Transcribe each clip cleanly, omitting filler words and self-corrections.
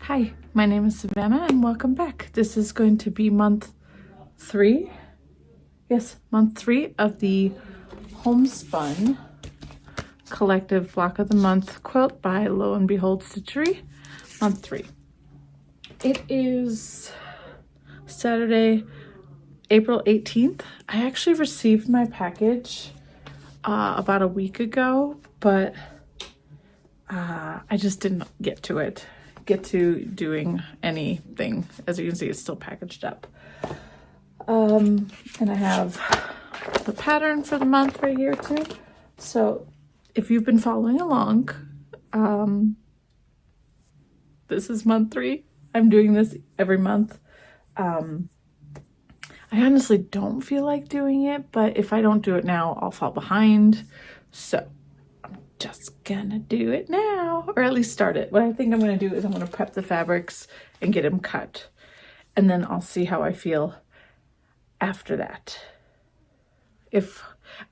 Hi, my name is Savannah and welcome back. This is going to be month 3. Yes, month 3 of the Homespun Collective Block of the Month quilt by Lo and Behold Stitchery, month 3. It is Saturday, April 18th. I actually received my package about a week ago, but I just didn't get to doing anything. As you can see, it's still packaged up. And I have the pattern for the month right here too. So if you've been following along, this is month 3. I'm doing this every month. I honestly don't feel like doing it, but if I don't do it now, I'll fall behind. So I'm just gonna do it now, or at least start it. What I think I'm gonna do is I'm gonna prep the fabrics and get them cut, and then I'll see how I feel after that. If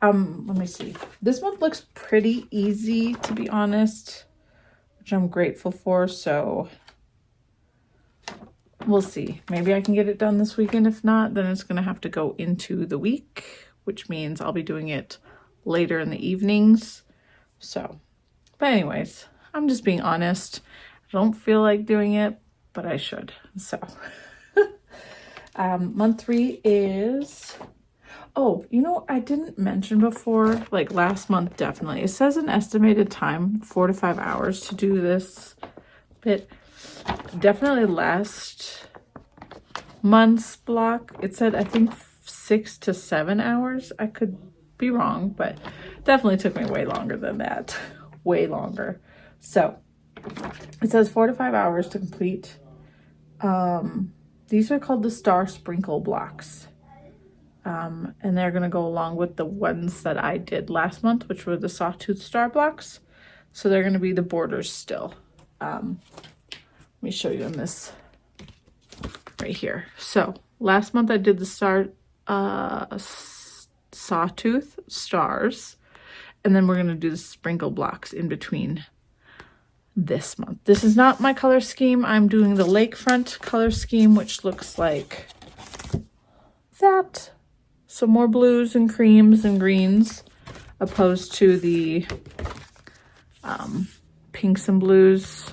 let me see, this month looks pretty easy, to be honest, which I'm grateful for. So we'll see. Maybe I can get it done this weekend. If not, then it's gonna have to go into the week, which means I'll be doing it later in the evenings. So, but anyways, I'm just being honest. I don't feel like doing it, but I should. So month 3 is, oh, you know, I didn't mention before, like last month, definitely. It says an estimated time, 4 to 5 hours to do this bit. Definitely last month's block, it said, I think 6 to 7 hours. I could be wrong, but definitely took me way longer than that. Way longer. So it says 4 to 5 hours to complete. These are called the Star Sprinkle blocks. And they're going to go along with the ones that I did last month, which were the Sawtooth Star blocks. So they're going to be the borders still. Let me show you in this right here. So last month I did the Sawtooth Stars, and then we're going to do the sprinkle blocks in between this month. This is not my color scheme. I'm doing the lakefront color scheme, which looks like that. So more blues and creams and greens, opposed to the pinks and blues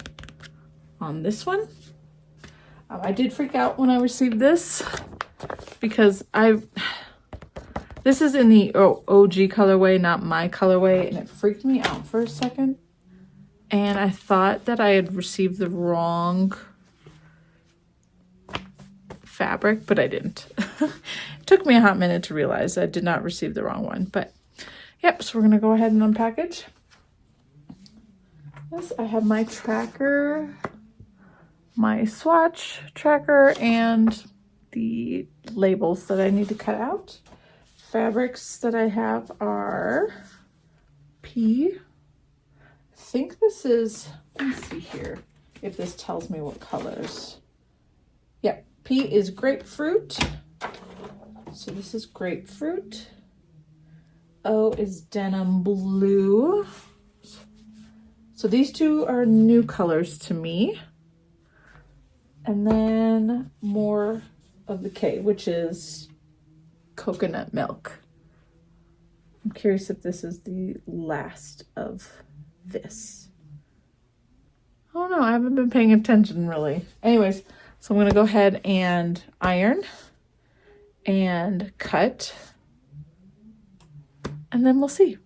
on this one. I did freak out when I received this because this is in the OG colorway, not my colorway, and it freaked me out for a second. And I thought that I had received the wrong fabric, but I didn't. It took me a hot minute to realize I did not receive the wrong one, but yep. So we're gonna go ahead and unpackage. Yes, I have my tracker, my swatch tracker, and the labels that I need to cut out. Fabrics that I have are P. I think this is, let me see here if this tells me what colors. Yeah, P is grapefruit. So this is grapefruit. O is denim blue. So these two are new colors to me. And then more of the K, which is coconut milk. I'm curious if this is the last of this. I don't know. I haven't been paying attention really. Anyways, so I'm going to go ahead and iron and cut, and then we'll see.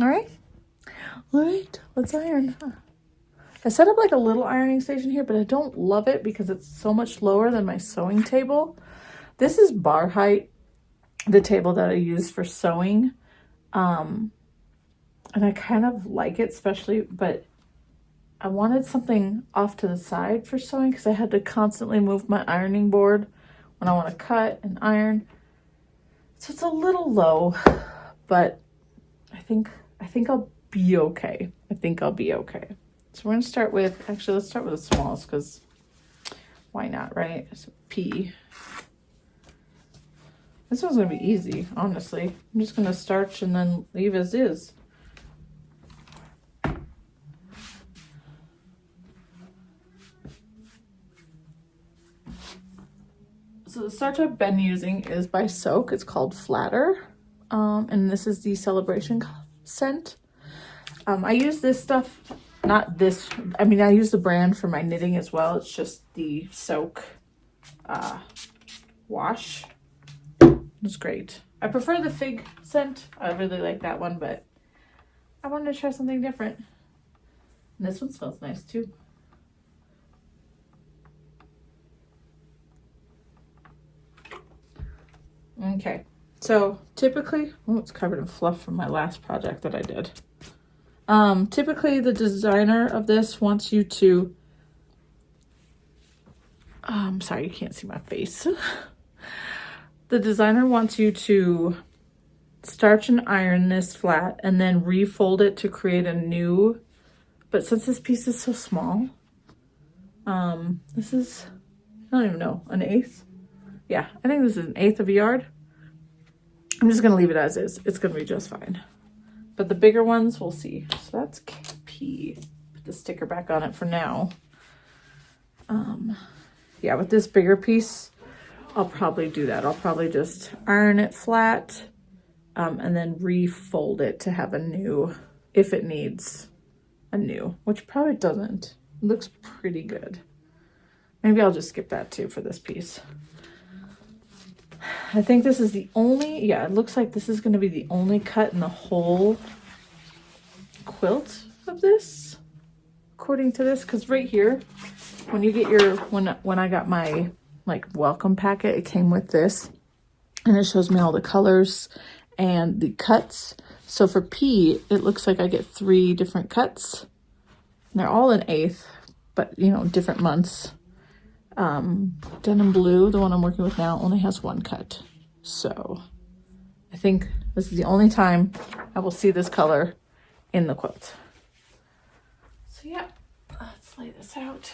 All right. All right. Let's iron. I set up like a little ironing station here, but I don't love it because it's so much lower than my sewing table. This is bar height, the table that I use for sewing. And I kind of like it, especially, but I wanted something off to the side for sewing because I had to constantly move my ironing board when I want to cut and iron. So it's a little low, but I think I'll be okay. I think I'll be okay. So we're going to start with, actually, let's start with the smallest because why not, right? So P. This one's going to be easy, honestly. I'm just going to starch and then leave as is. So the starch I've been using is by Soak. It's called Flatter. And this is the Celebration scent. I use this stuff, not this, I mean, I use the brand for my knitting as well. It's just the Soak wash. It's great. I prefer the fig scent. I really like that one, but I wanted to try something different. And this one smells nice too. Okay, so typically, oh, it's covered in fluff from my last project that I did. Typically the designer of this wants you to, sorry, you can't see my face. The designer wants you to starch and iron this flat and then refold it to create a new, but since this piece is so small, this is, I don't even know, an eighth? Yeah, I think this is an eighth of a yard. I'm just gonna leave it as is. It's gonna be just fine. But the bigger ones, we'll see. So that's KP. Put the sticker back on it for now. Yeah, with this bigger piece, I'll probably do that. I'll probably just iron it flat and then refold it to have a new, if it needs a new, which probably doesn't. It looks pretty good. Maybe I'll just skip that too for this piece. I think this is the only, yeah, it looks like this is going to be the only cut in the whole quilt of this, according to this, because right here, when you get your, when I got my like welcome packet, it came with this, and it shows me all the colors and the cuts. So for P, it looks like I get 3 different cuts, and they're all an eighth, but you know, different months. Denim Blue, the one I'm working with now, only has 1 cut. So I think this is the only time I will see this color in the quilt. So yeah, let's lay this out.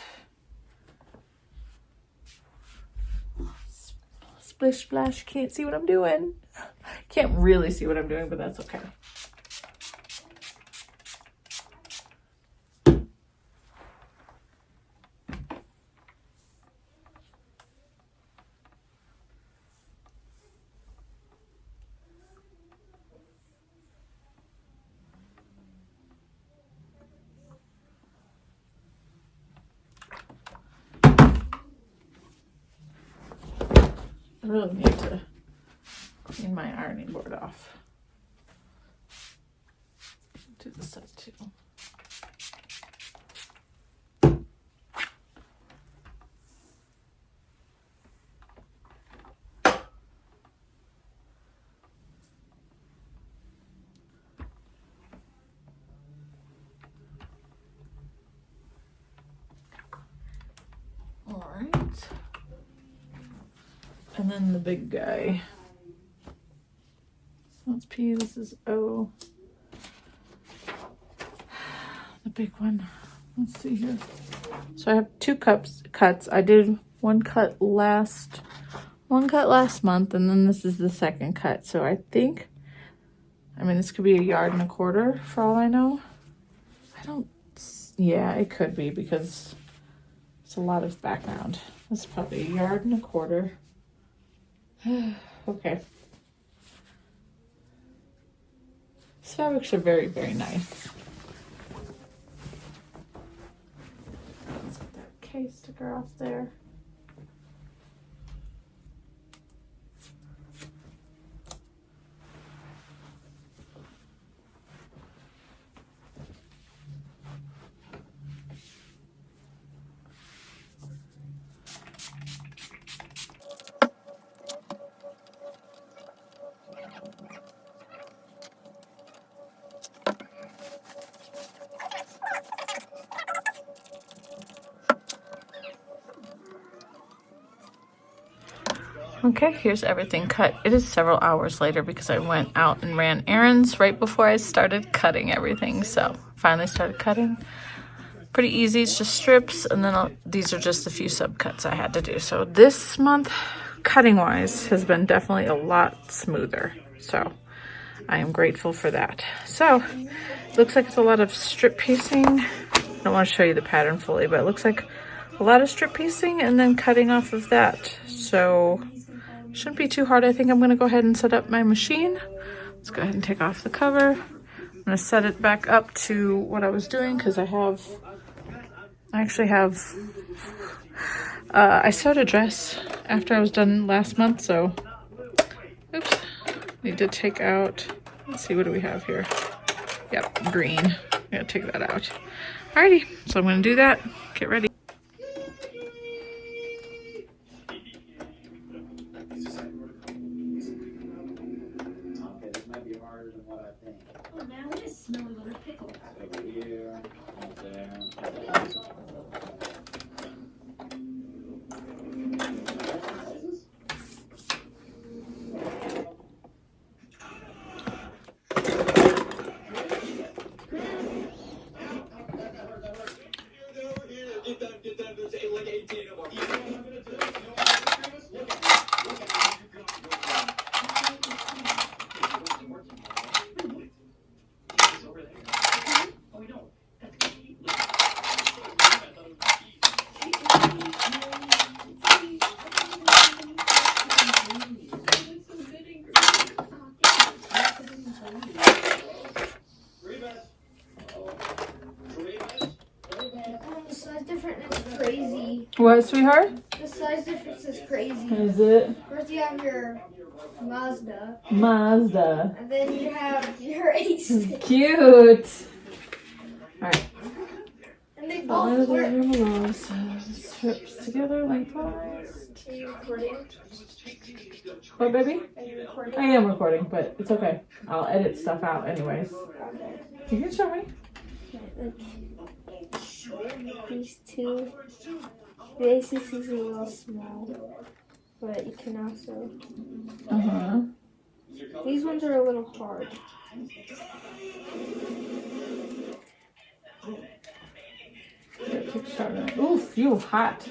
Splish splash, can't see what I'm doing. Can't really see what I'm doing, but that's okay. I really need to clean my ironing board off. Do this side too. All right. And then the big guy. So that's P, this is O. The big one. Let's see here. So I have 2 cuts. I did one cut last month, and then this is the second cut. So I think, I mean, this could be 1.25 yards for all I know. Yeah, it could be because it's a lot of background. This is probably 1.25 yards. Okay. These fabrics are very, very nice. Let's get that K sticker off there. Okay, here's everything cut. It is several hours later because I went out and ran errands right before I started cutting everything. So finally started cutting. Pretty easy, it's just strips, and then these are just a few subcuts I had to do. So this month, cutting wise, has been definitely a lot smoother. So I am grateful for that. So looks like it's a lot of strip piecing. I don't want to show you the pattern fully, but it looks like a lot of strip piecing and then cutting off of that. So Shouldn't be too hard. I think I'm gonna go ahead and set up my machine. Let's go ahead and take off the cover. I'm gonna set it back up to what I was doing because I actually have, I sewed a dress after I was done last month, so, oops, need to take out, let's see, what do we have here? Yep, green, gotta take that out. Alrighty, so I'm gonna do that, get ready. What, sweetheart? The size difference is crazy. Is it? First you have your Mazda. Mazda. And then you have your Ace. Cute. Alright. And they both work. Strips together lengthwise. Are you recording? What, baby? Are you recording? I am recording, but it's okay. I'll edit stuff out anyways. Okay. You can show me. Like these two. The Ace is a little small, but you can also. These ones are a little hard. Oof, you hot.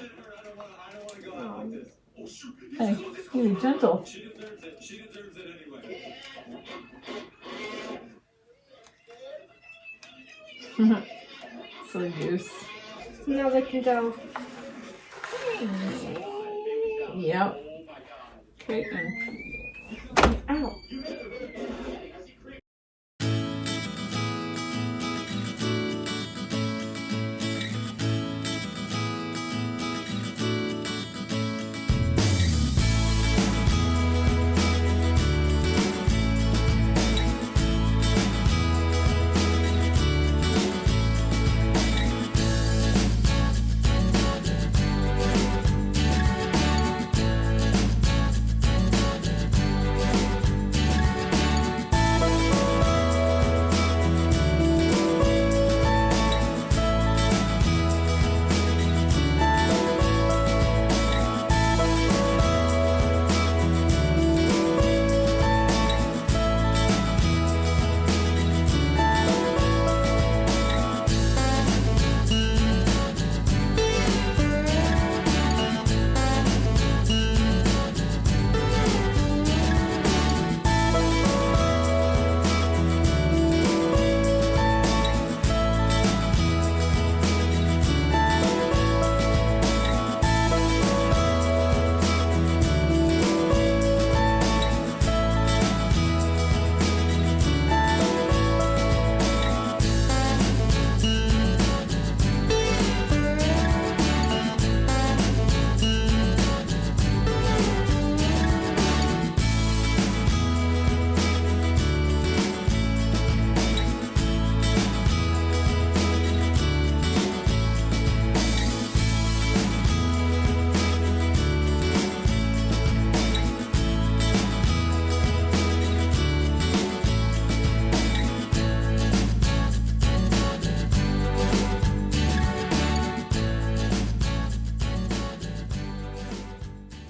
Hey, you be gentle. Silly goose. Now they can go. Yep. Okay, and ow.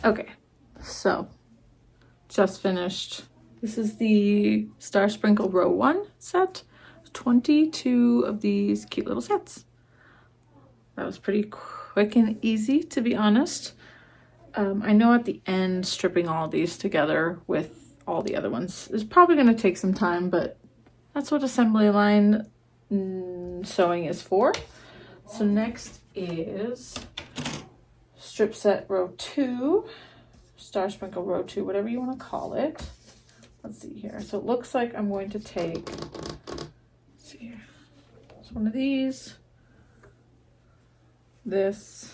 Okay, so just finished. This is the Star Sprinkle Row 1 set. 22 of these cute little sets. That was pretty quick and easy, to be honest. I know at the end, stripping all these together with all the other ones is probably going to take some time, but that's what assembly line sewing is for. So next is strip set row 2. Star Sprinkle Row 2, whatever you want to call it. Let's see here. So it looks like I'm going to take, let's see here. It's one of these, this.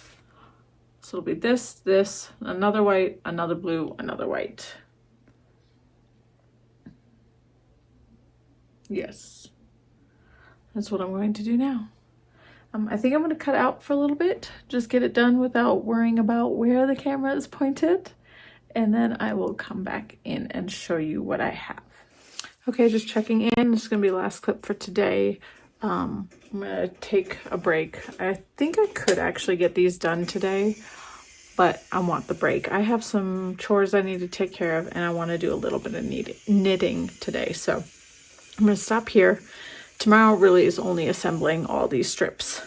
So it'll be this, another white, another blue, another white. Yes. That's what I'm going to do now. I think I'm going to cut out for a little bit, just get it done without worrying about where the camera is pointed. And then I will come back in and show you what I have. Okay, just checking in. This is going to be the last clip for today. I'm going to take a break. I think I could actually get these done today, but I want the break. I have some chores I need to take care of, and I want to do a little bit of knitting today. So I'm going to stop here. Tomorrow really is only assembling all these strips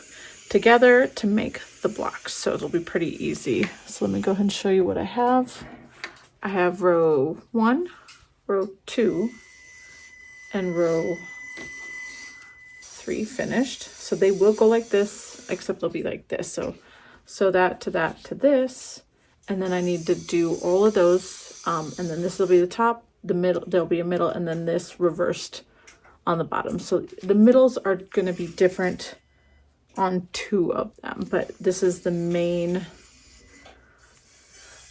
together to make the blocks, so it'll be pretty easy. So let me go ahead and show you what I have. I have row 1, row 2, and row 3 finished. So they will go like this, except they'll be like this. So that to this, and then I need to do all of those, and then this will be the top, the middle, there'll be a middle, and then this reversed on the bottom. So the middles are going to be different on 2 of them, but this is the main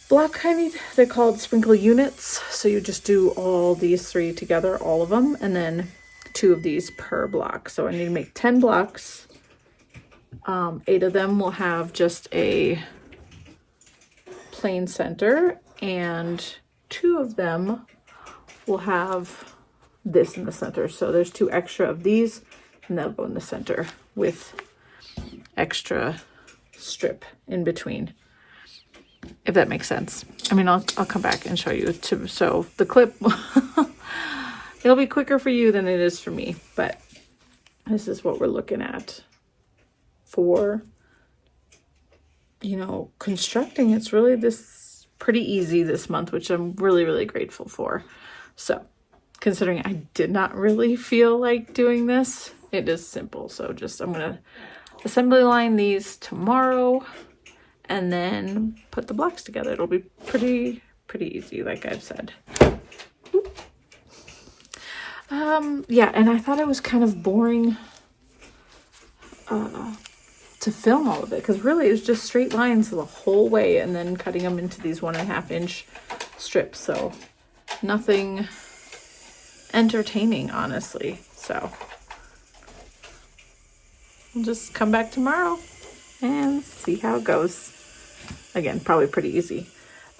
block I need. They're called sprinkle units. So you just do all these 3 together, all of them, and then 2 of these per block. So I need to make 10 blocks. 8 of them will have just a plain center, and 2 of them will have this in the center. So there's 2 extra of these, and they'll go in the center with extra strip in between, if that makes sense. I mean, I'll come back and show you too. So the clip, it'll be quicker for you than it is for me, but this is what we're looking at for, you know, constructing. It's really this pretty easy this month, which I'm really, really grateful for. So considering I did not really feel like doing this, it is simple. So just, I'm going to assembly line these tomorrow and then put the blocks together. It'll be pretty easy, like I've said. Yeah, and I thought it was kind of boring to film all of it, because really it's just straight lines the whole way and then cutting them into these 1.5 inch strips. So nothing entertaining, honestly. So we'll just come back tomorrow and see how it goes. Again, probably pretty easy.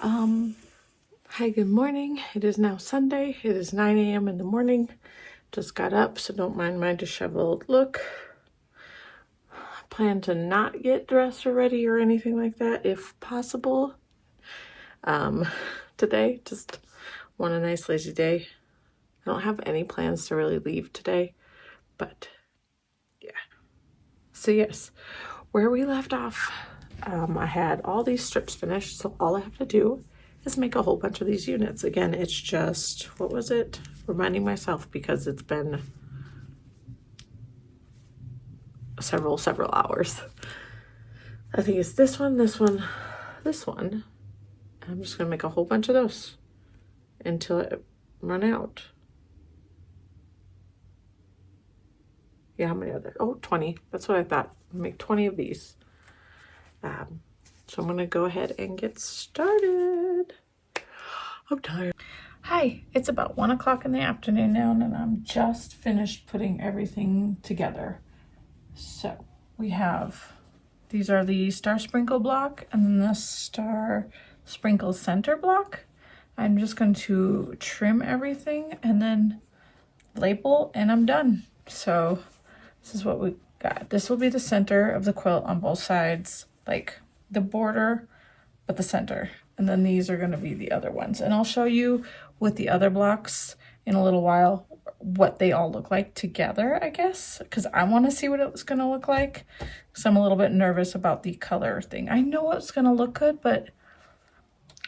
Hi, good morning. It is now Sunday. It is 9 a.m. in the morning. Just got up, so don't mind my disheveled look. I plan to not get dressed or ready or anything like that if possible. Today, just want a nice lazy day. I don't have any plans to really leave today, but yeah. So yes, where we left off, I had all these strips finished, so all I have to do is make a whole bunch of these units. Again, it's just, what was it? Reminding myself, because it's been several hours. I think it's this one, this one, this one. I'm just gonna make a whole bunch of those until I run out. Yeah, how many are there? Oh, 20. That's what I thought. I'll make 20 of these. So I'm gonna go ahead and get started. I'm tired. Hi, it's about 1 o'clock in the afternoon now, and I'm just finished putting everything together. So we have, these are the Star Sprinkle block and then the Star Sprinkle center block. I'm just going to trim everything and then label, and I'm done. So this is what we got. This will be the center of the quilt on both sides, like the border, but the center. And then these are going to be the other ones. And I'll show you with the other blocks in a little while what they all look like together, I guess, because I want to see what it's going to look like. So I'm a little bit nervous about the color thing. I know it's going to look good, but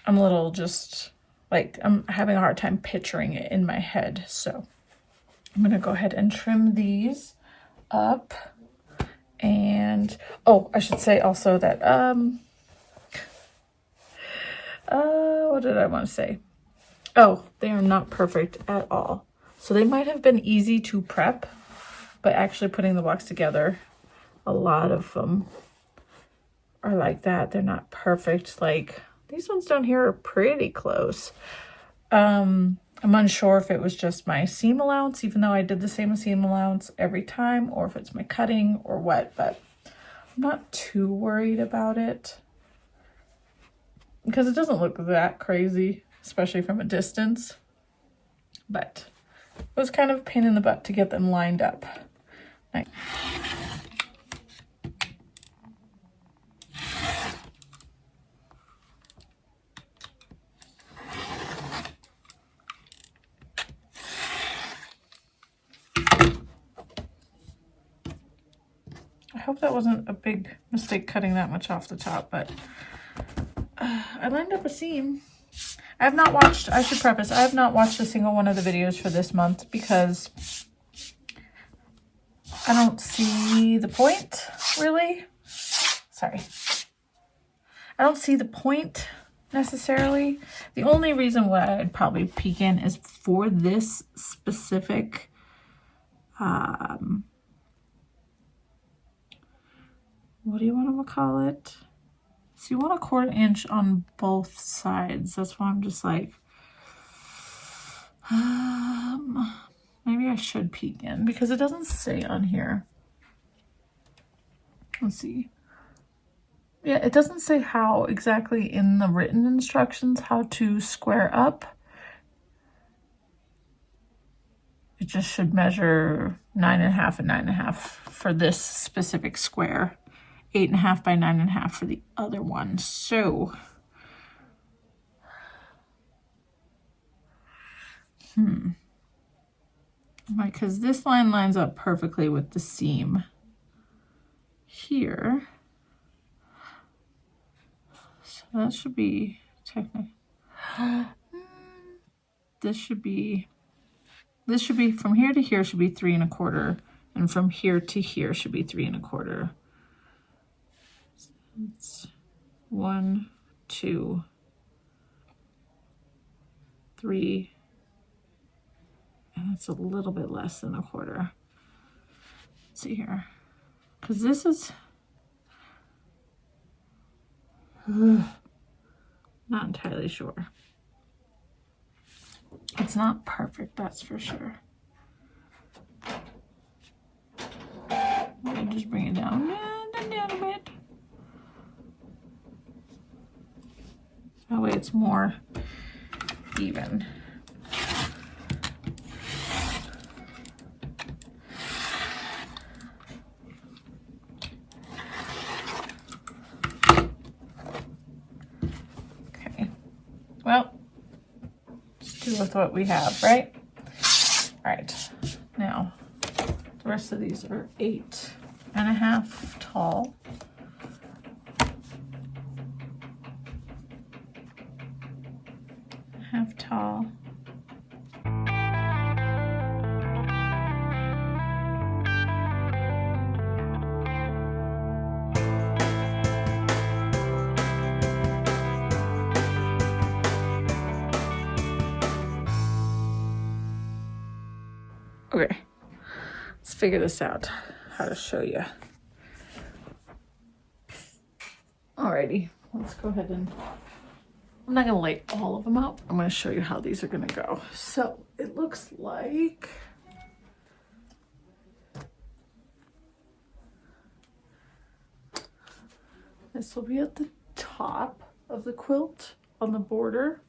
I'm a little just like, I'm having a hard time picturing it in my head. So I'm going to go ahead and trim these up. And oh, I should say also that what did I want to say? Oh, they are not perfect at all. So they might have been easy to prep, but actually putting the blocks together, a lot of them are like that. They're not perfect. Like these ones down here are pretty close. I'm unsure if it was just my seam allowance, even though I did the same seam allowance every time, or if it's my cutting or what, but I'm not too worried about it because it doesn't look that crazy, especially from a distance, but it was kind of a pain in the butt to get them lined up. I hope that wasn't a big mistake cutting that much off the top, but I lined up a seam. I have not watched, I should preface, I have not watched a single one of the videos for this month because I don't see the point, really. Sorry. I don't see the point necessarily. The only reason why I'd probably peek in is for this specific what do you want to call it? So you want a 1/4 inch on both sides. That's why I'm just like, maybe I should peek in because it doesn't say on here. Let's see. Yeah, it doesn't say how exactly in the written instructions how to square up. It just should measure 9.5 and 9.5 for this specific square. 8.5 by 9.5 for the other one. So, because this line lines up perfectly with the seam here. So that should be technically. This should be from here to here should be 3 1/4, and from here to here should be 3 1/4. It's 1, 2, 3, and it's a little bit less than 1/4. Let's see here, because this is not entirely sure. It's not perfect, that's for sure. Let me just bring it down a bit. That way it's more even. Okay, well, let's do with what we have, right? All right, now the rest of these are 8.5 tall. Half tall. Okay, let's figure this out, how to show you. Alrighty, let's go ahead and, I'm not gonna lay all of them out. I'm gonna show you how these are gonna go. So it looks like this will be at the top of the quilt on the border,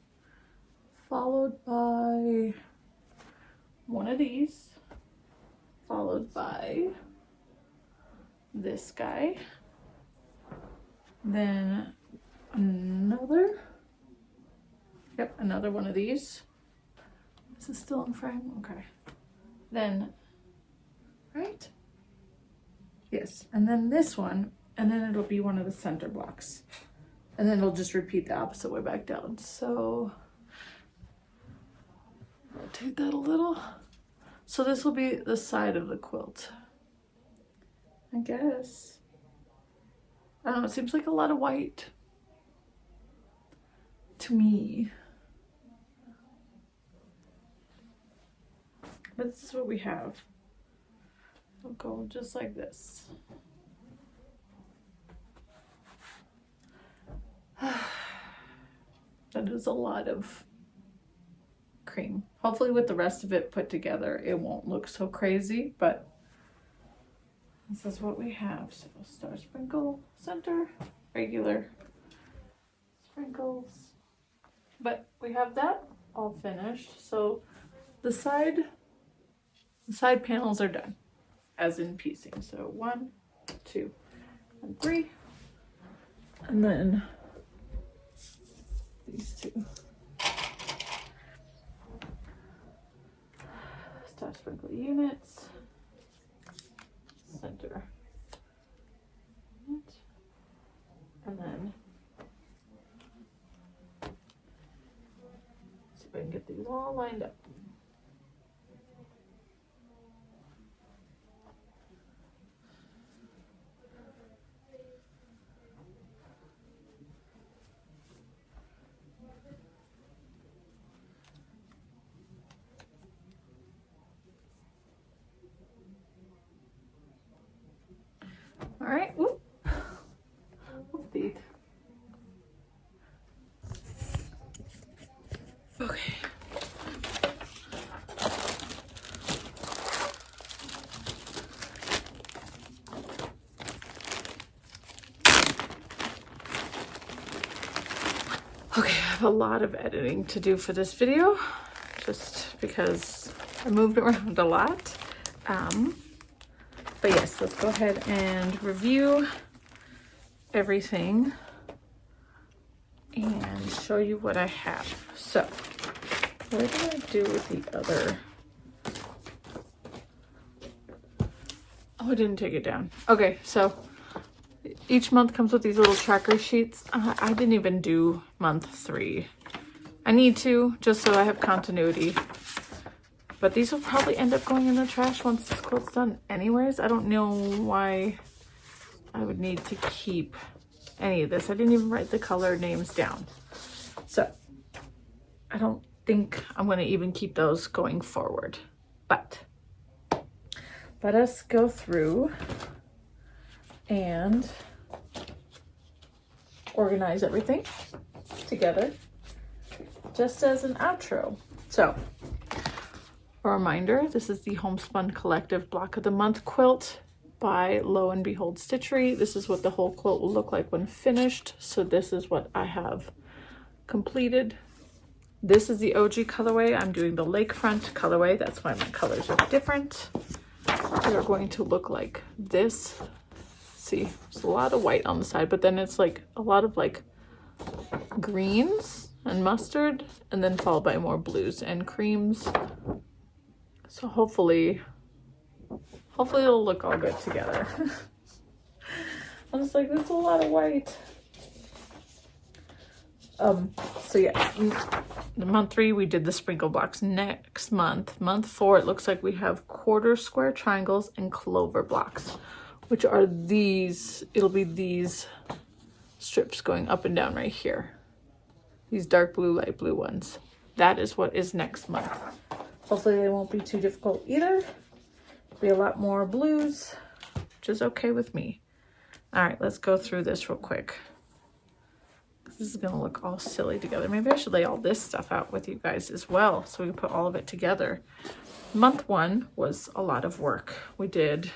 followed by one of these, followed by this guy, then another, yep, another one of these. This is still in frame, okay. Then, right? Yes, and then this one, and then it'll be one of the center blocks. And then it'll just repeat the opposite way back down. So, rotate that a little. So this will be the side of the quilt, I guess. I don't know, it seems like a lot of white to me. But this is what we have. It'll go just like this. That is a lot of cream. Hopefully with the rest of it put together, it won't look so crazy, but this is what we have. So star sprinkle, center, regular sprinkles. But we have that all finished. So the side panels are done, as in piecing. So 1, 2, and 3. And then these 2. Star sprinkle units, center, and then see if I can get these all lined up. All right, whoop. Whoop-dee. Okay. Okay, I have a lot of editing to do for this video, just because I moved around a lot. But yes, let's go ahead and review everything and show you what I have. So, what did I do with the other? Oh, I didn't take it down. Okay, so each month comes with these little tracker sheets. I didn't even do month 3. I need to, just so I have continuity. But these will probably end up going in the trash once this quilt's done anyways. I don't know why I would need to keep any of this. I didn't even write the color names down. So I don't think I'm going to even keep those going forward. But let us go through and organize everything together just as an outro. So a reminder, this is the Homespun Collective Block of the Month quilt by Lo and Behold Stitchery. This is what the whole quilt will look like when finished. So this is what I have completed. This is the OG colorway. I'm doing the lakefront colorway. That's why my colors are different. They're going to look like this. See, there's a lot of white on the side, but then it's like a lot of like greens and mustard, and then followed by more blues and creams. So hopefully it'll look all good together. I was like, that's a lot of white. So yeah, the month 3 we did the sprinkle blocks. Next month, month 4, it looks like we have quarter square triangles and clover blocks, which are these. It'll be these strips going up and down right here. These dark blue, light blue ones. That is what is next month. Hopefully they won't be too difficult either. Be a lot more blues, which is okay with me. All right, let's go through this real quick. This is gonna look all silly together. Maybe I should lay all this stuff out with you guys as well, so we can put all of it together. Month 1 was a lot of work. We did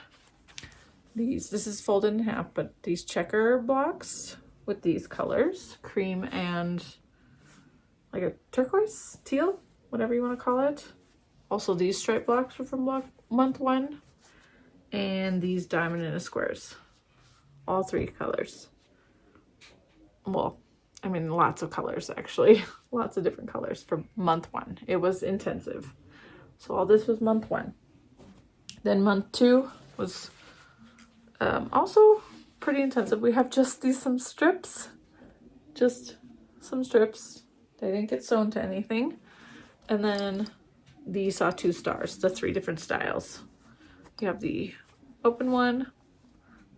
these, this is folded in half, but these checker blocks with these colors, cream and like a turquoise, teal, whatever you want to call it. Also, these stripe blocks were from month 1, and these diamond in a squares, all 3 colors. Well, I mean, lots of colors actually, lots of different colors for month 1. It was intensive. So all this was month 1. Then month 2 was also pretty intensive. We have just some strips, just some strips. They didn't get sewn to anything. And then the sawtooth stars, the 3 different styles. You have the open one,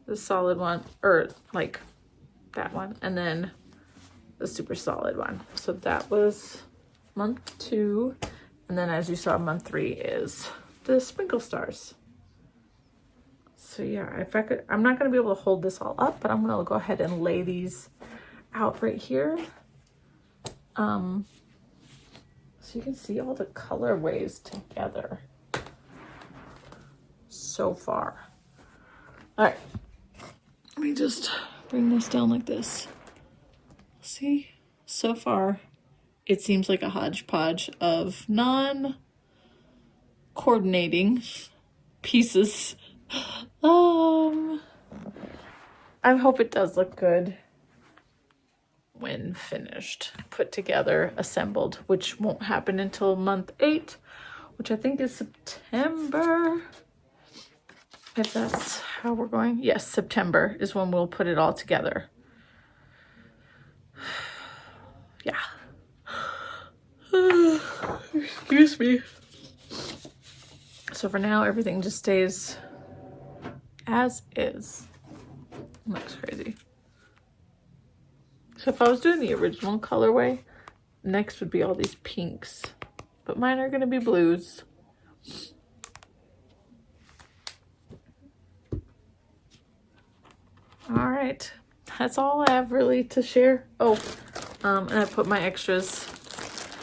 the solid one, or like that one, and then the super solid one. So that was month 2. And then as you saw, month 3 is the sprinkle stars. So yeah, if I could, I'm not gonna be able to hold this all up, but I'm gonna go ahead and lay these out right here. So you can see all the colorways together so far. All right, let me just bring this down like this. See, so far, it seems like a hodgepodge of non-coordinating pieces. I hope it does look good when finished, put together, assembled, which won't happen until month 8, which I think is September. If that's how we're going. Yes, September is when we'll put it all together. Yeah. Excuse me. So for now, everything just stays as is. Looks crazy. So if I was doing the original colorway, next would be all these pinks, but mine are going to be blues. All right, that's all I have really to share. Oh, and I put my extras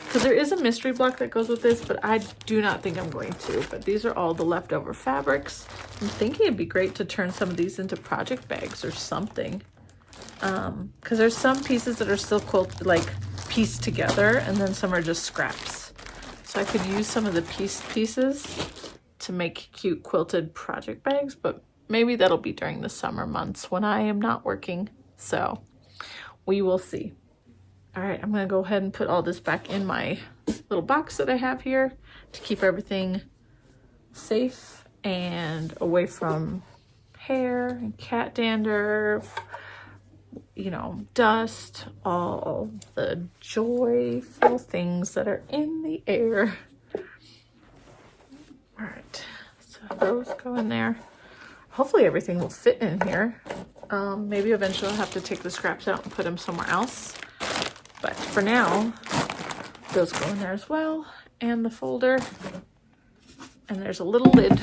because there is a mystery block that goes with this, but I do not think I'm going to. But these are all the leftover fabrics. I'm thinking it'd be great to turn some of these into project bags or something. Because there's some pieces that are still pieced together, and then some are just scraps. So I could use some of the pieces to make cute quilted project bags, but maybe that'll be during the summer months when I am not working. So we will see. All right, I'm gonna go ahead and put all this back in my little box that I have here to keep everything safe and away from hair and cat dander, you know, dust, all the joyful things that are in the air. All right, so those go in there. Hopefully everything will fit in here. Maybe eventually I'll have to take the scraps out and put them somewhere else. But for now, those go in there as well. And the folder. And there's a little lid.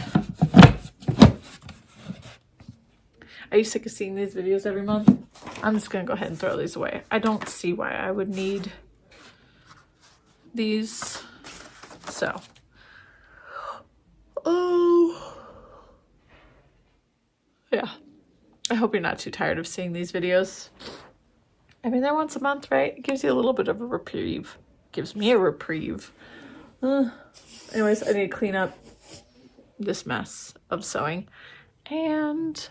Are you sick of seeing these videos every month? I'm just gonna go ahead and throw these away. I don't see why I would need these. So, oh, yeah. I hope you're not too tired of seeing these videos. I mean, they're once a month, right? It gives you a little bit of a reprieve. Gives me a reprieve. Anyways, I need to clean up this mess of sewing and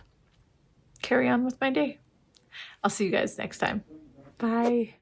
carry on with my day. I'll see you guys next time. Bye.